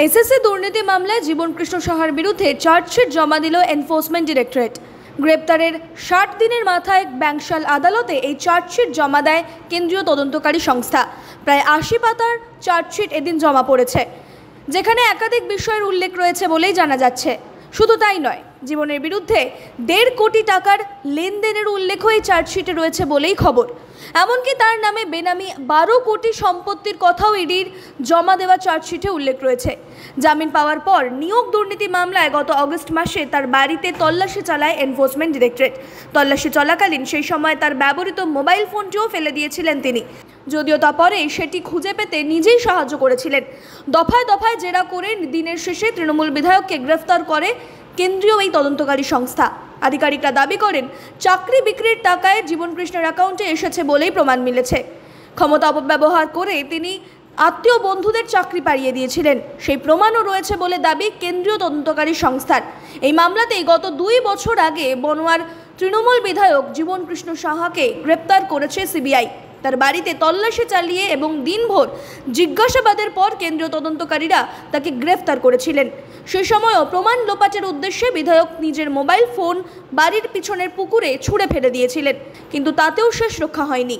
SSC দুর্নীতি মামলায় জীবনকৃষ্ণ সাহার বিরুদ্ধে চার্জশিট জমা দিল এনফোর্সমেন্ট ডিরেক্টরেট। গ্রেপ্তারের 60 দিনের মাথায় ব্যাংশাল আদালতে এই চার্জশিট জমা দেয় কেন্দ্রীয় তদন্তকারী সংস্থা। প্রায় 80 পাতার চার্জশিট এদিন জমা পড়েছে, যেখানে একাধিক বিষয়ের উল্লেখ রয়েছে বলেই জানা যাচ্ছে। শুধু তাই নয়, জীবনের বিরুদ্ধে 1.5 কোটি টাকার লেনদেনের উল্লেখও এই চার্জশিটে রয়েছে বলেই খবর। এমনকি তার নামে বেনামি 12 কোটি সম্পত্তির কথাও ইডির জমা দেওয়া চার্জশিটে উল্লেখ রয়েছে। জামিন পাওয়ার পর নিয়োগ দুর্নীতি মামলায় গত অগস্ট মাসে তার বাড়িতে তল্লাশি চালায় এনফোর্সমেন্ট ডিরেক্টরেট। তল্লাশি চলাকালীন সেই সময় তার ব্যবহৃত মোবাইল ফোনটিও ফেলে দিয়েছিলেন তিনি, যদিও তা পরে সেটি খুঁজে পেতে নিজেই সাহায্য করেছিলেন। দফায় দফায় জেরা করে দিনের শেষে তৃণমূল বিধায়ককে গ্রেফতার করে কেন্দ্রীয় এই তদন্তকারী সংস্থা। আধিকারিকরা দাবি করেন, চাকরি বিক্রির টাকায় জীবনকৃষ্ণের অ্যাকাউন্টে এসেছে বলেই প্রমাণ মিলেছে। ক্ষমতা অপব্যবহার করে তিনি আত্মীয় বন্ধুদের চাকরি পাইয়ে দিয়েছিলেন, সেই প্রমাণও রয়েছে বলে দাবি কেন্দ্রীয় তদন্তকারী সংস্থার। এই মামলাতেই গত 2 বছর আগে বনোয়ার তৃণমূল বিধায়ক জীবনকৃষ্ণ সাহাকে গ্রেপ্তার করেছে সিবিআই। তার বাড়িতে তল্লাশি চালিয়ে এবং দিনভর জিজ্ঞাসাবাদের পর কেন্দ্রীয় তদন্তকারীরা তাকে গ্রেফতার করেছিলেন। সেই সময়ও প্রমাণ লোপাটের উদ্দেশ্যে বিধায়ক নিজের মোবাইল ফোন বাড়ির পিছনের পুকুরে ছুঁড়ে ফেলে দিয়েছিলেন, কিন্তু তাতেও শেষ রক্ষা হয়নি।